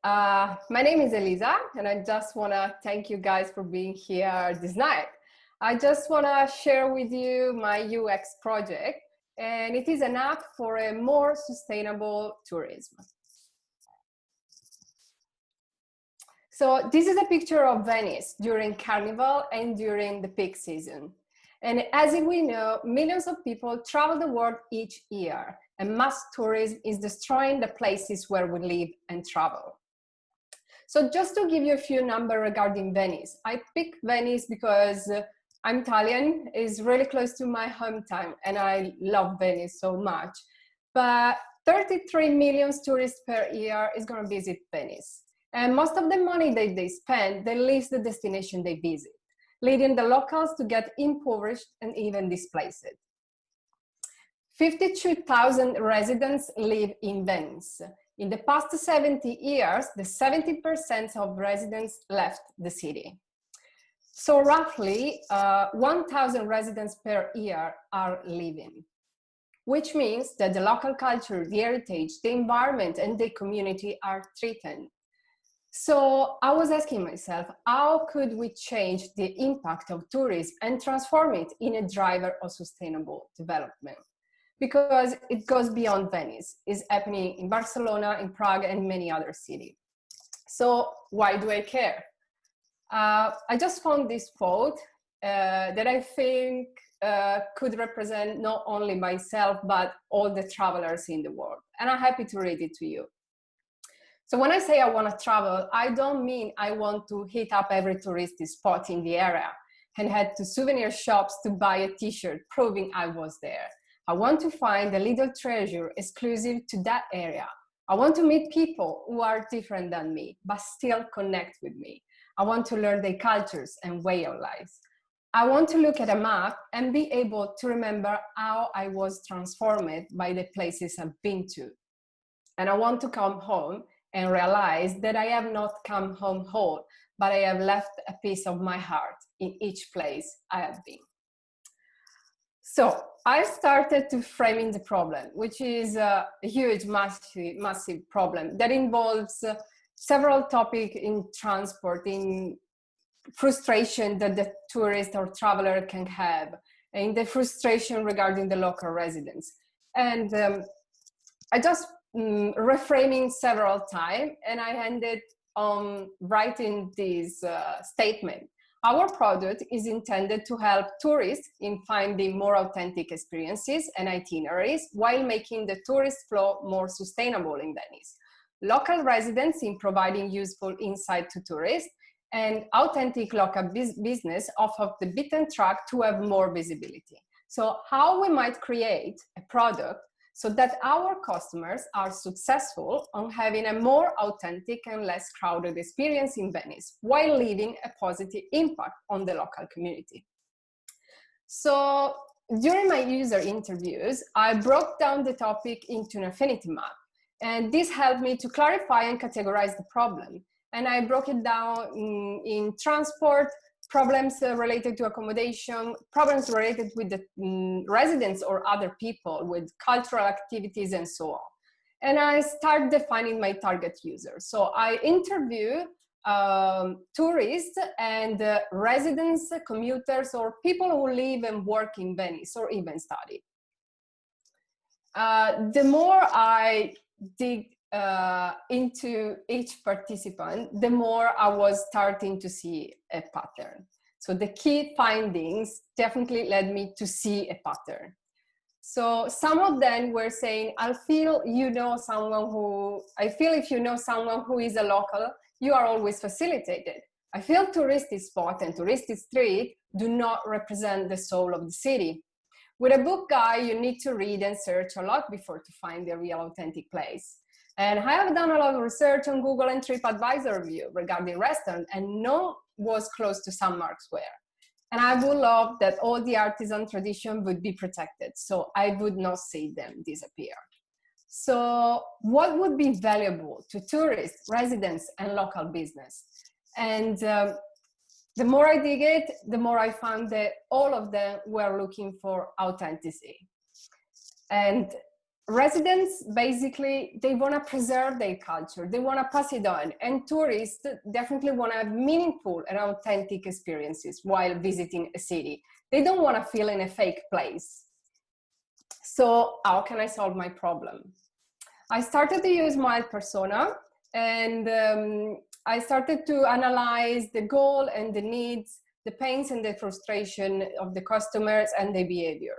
My name is Elisa, and I just want to thank you guys for being here this night. I just want to share with you my UX project, and it is an app for a more sustainable tourism. So this is a picture of Venice during Carnival and during the peak season. And as we know, millions of people travel the world each year, and mass tourism is destroying the places where we live and travel. So just to give you a few numbers regarding Venice, I picked Venice because I'm Italian, it's really close to my hometown, and I love Venice so much. But 33 million tourists per year is going to visit Venice. And most of the money that they spend, they leave the destination they visit, leading the locals to get impoverished and even displaced. 52,000 residents live in Venice. In the past 70 years, the 70% of residents left the city. So roughly 1,000 residents per year are leaving, which means that the local culture, the heritage, the environment, and the community are threatened. So I was asking myself, how could we change the impact of tourism and transform it in a driver of sustainable development? Because it goes beyond Venice. It's happening in Barcelona, in Prague, and many other cities. So why do I care? I just found this quote that I think could represent not only myself, but all the travelers in the world. And I'm happy to read it to you. So when I say I want to travel, I don't mean I want to hit up every touristy spot in the area and head to souvenir shops to buy a t-shirt proving I was there. I want to find a little treasure exclusive to that area. I want to meet people who are different than me, but still connect with me. I want to learn their cultures and way of life. I want to look at a map and be able to remember how I was transformed by the places I've been to. And I want to come home and realize that I have not come home whole, but I have left a piece of my heart in each place I have been. So I started to framing the problem, which is a huge, massive problem that involves several topics in transport, in frustration that the tourist or traveler can have, and the frustration regarding the local residents. And I just reframing several times, and I ended on writing this statement. Our product is intended to help tourists in finding more authentic experiences and itineraries while making the tourist flow more sustainable in Venice. Local residents in providing useful insight to tourists, and authentic local business off of the beaten track to have more visibility. So how we might create a product so that our customers are successful on having a more authentic and less crowded experience in Venice while leaving a positive impact on the local community. So during my user interviews, I broke down the topic into an affinity map, and this helped me to clarify and categorize the problem. And I broke it down in transport, problems related to accommodation, problems related with the residents or other people, with cultural activities and so on. And I start defining my target users. So I interview tourists and residents, commuters, or people who live and work in Venice or even study. The more I dig into each participant, the more I was starting to see a pattern. So the key findings definitely led me to see a pattern. So some of them were saying, I feel if you know someone who is a local, you are always facilitated. I feel touristy spot and touristy street do not represent the soul of the city. With a book guide, you need to read and search a lot before to find the real authentic place. And I have done a lot of research on Google and TripAdvisor review regarding restaurants, and none was close to St. Mark's Square. And I would love that all the artisan tradition would be protected, so I would not see them disappear. So what would be valuable to tourists, residents, and local business? And the more I dig it, the more I found that all of them were looking for authenticity. And residents, basically, they want to preserve their culture. They want to pass it on. And tourists definitely want to have meaningful and authentic experiences while visiting a city. They don't want to feel in a fake place. So how can I solve my problem? I started to use my persona, and I started to analyze the goal and the needs, the pains and the frustration of the customers and their behavior.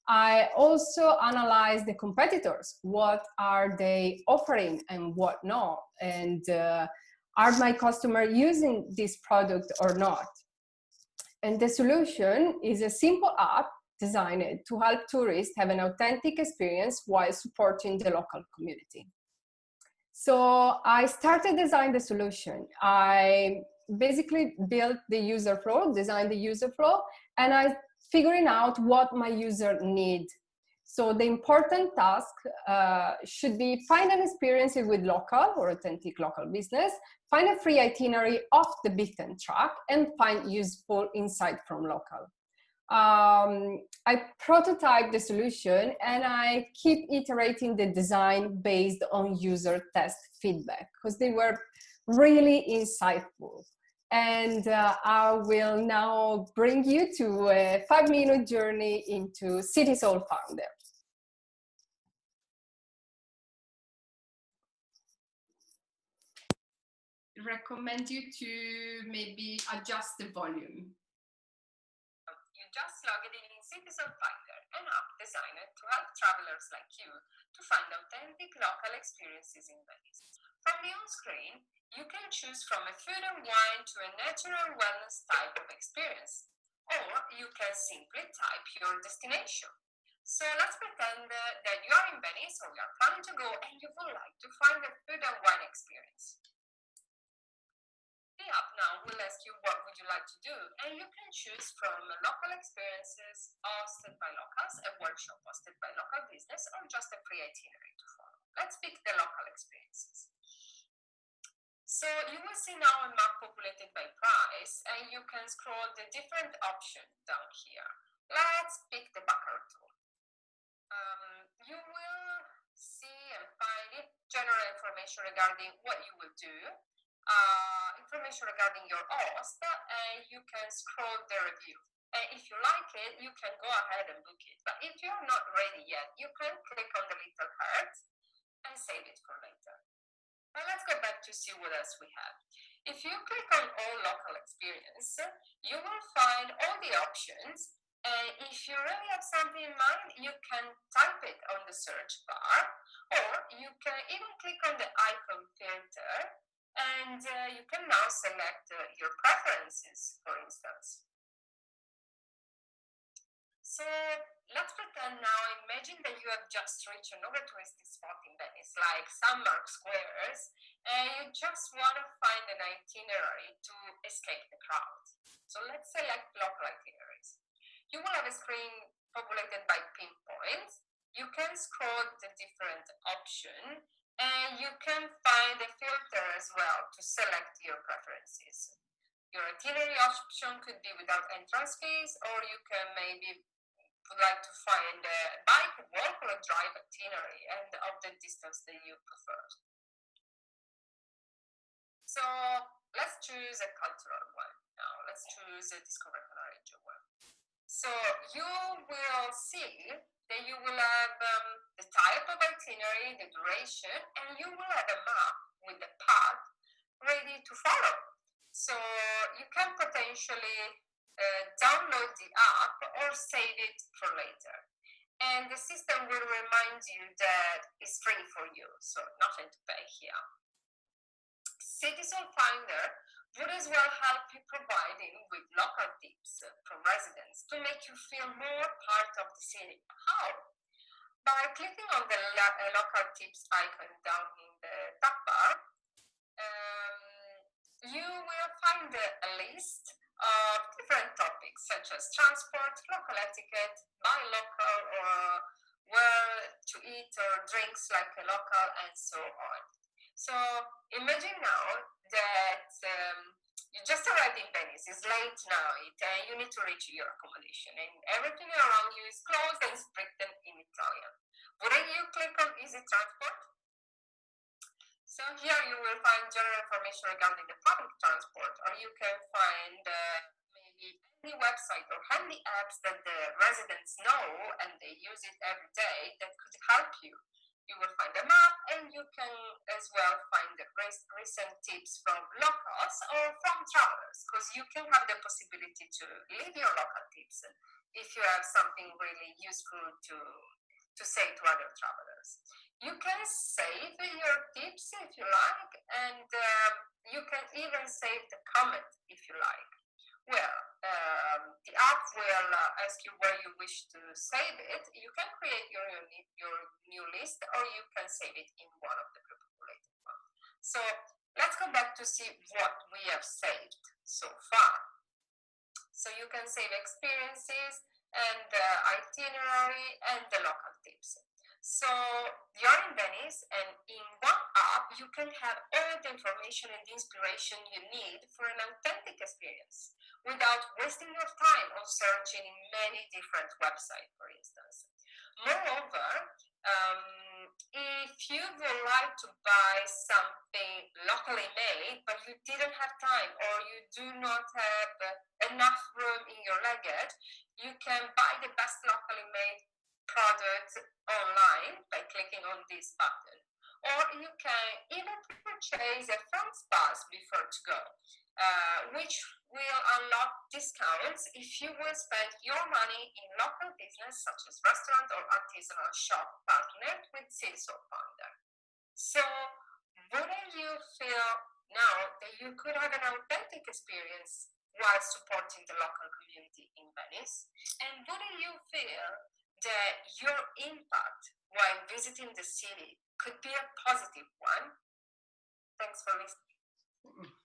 I also analyzed the competitors. What are they offering and what not? And are my customers using this product or not? And the solution is a simple app designed to help tourists have an authentic experience while supporting the local community. So I started designing the solution. I basically built the user flow, designed the user flow, and I figuring out what my user need. So the important task should be find an experience with local or authentic local business, find a free itinerary off the beaten track, and find useful insight from local. I prototype the solution and I keep iterating the design based on user test feedback because they were really insightful. And I will now bring you to a 5-minute journey into City Soul Founder. Recommend you to maybe adjust the volume. You just logged in City Soul Finder, an app designed to help travelers like you to find authentic local experiences in Venice. From the home screen, you can choose from a food and wine to a natural wellness type of experience, or you can simply type your destination. So let's pretend that you are in Venice or you are planning to go and you would like to find a food and wine experience. The app now will ask you what would you like to do, and you can choose from local experiences hosted by locals, a workshop hosted by local business, or just a free itinerary to follow. Let's pick the local experiences. So you will see now a map populated by price, and you can scroll the different options down here. Let's pick the backer tool. You will see and find general information regarding what you will do, information regarding your host, and you can scroll the review. And if you like it, you can go ahead and book it. But if you're not ready yet, you can click on the little heart and save it for later. Now let's go back to see what else we have. If you click on all local experience, you will find all the options. And if you really have something in mind, you can type it on the search bar, or you can even click on the icon filter, and you can now select your preferences, for instance. So let's pretend now, imagine that you have just reached another touristy spot in Venice, like San Mark Squares, and you just want to find an itinerary to escape the crowd. So let's select local itineraries. You will have a screen populated by pinpoints. You can scroll the different options, and you can find a filter as well to select your preferences. Your itinerary option could be without entrance fees, or you can maybe would like to find a bike, walk, or a drive itinerary and of the distance that you prefer. So let's choose a cultural one now. Let's choose a Discover Canaria one. So you will see that you will have the type of itinerary, the duration, and you will have a map with the path ready to follow. So you can potentially download the app or save it for later. And the system will remind you that it's free for you, so nothing to pay here. City Soul Finder would as well help you providing with local tips from residents to make you feel more part of the city. How? By clicking on the local tips icon down in the top bar, you will find a list of different topics such as transport, local etiquette, buy local, or where to eat or drinks like a local, and so on. So imagine now that you just arrived in Venice, it's late night, and you need to reach your accommodation, and everything around you is closed and is written in Italian. Wouldn't you click on easy transport? So here you will find general information regarding the public transport, or you can find maybe any website or handy apps that the residents know and they use it every day that could help you. You will find a map, and you can as well find the recent tips from locals or from travelers, because you can have the possibility to leave your local tips if you have something really useful to say to other travelers. You can save your tips if you like, and you can even save the comment if you like. Well, the app will ask you where you wish to save it. You can create your new list, or you can save it in one of the pre-populated ones. So let's go back to see what we have saved so far. So you can save experiences and the itinerary and the local tips. So you're in Venice, and in one app you can have all the information and the inspiration you need for an authentic experience without wasting your time on searching in many different websites, for instance. Moreover, if you would like to buy something locally made but you didn't have time, or you do not have enough room in your luggage, you can buy the best locally made product online by clicking on this button. Or you can even purchase a France pass before to go, which will unlock discounts if you will spend your money in local business such as restaurant or artisanal shop partnered with UX Pathfinder. So wouldn't you feel now that you could have an authentic experience while supporting the local community in Venice? And wouldn't you feel that your impact while visiting the city could be a positive one? Thanks for listening.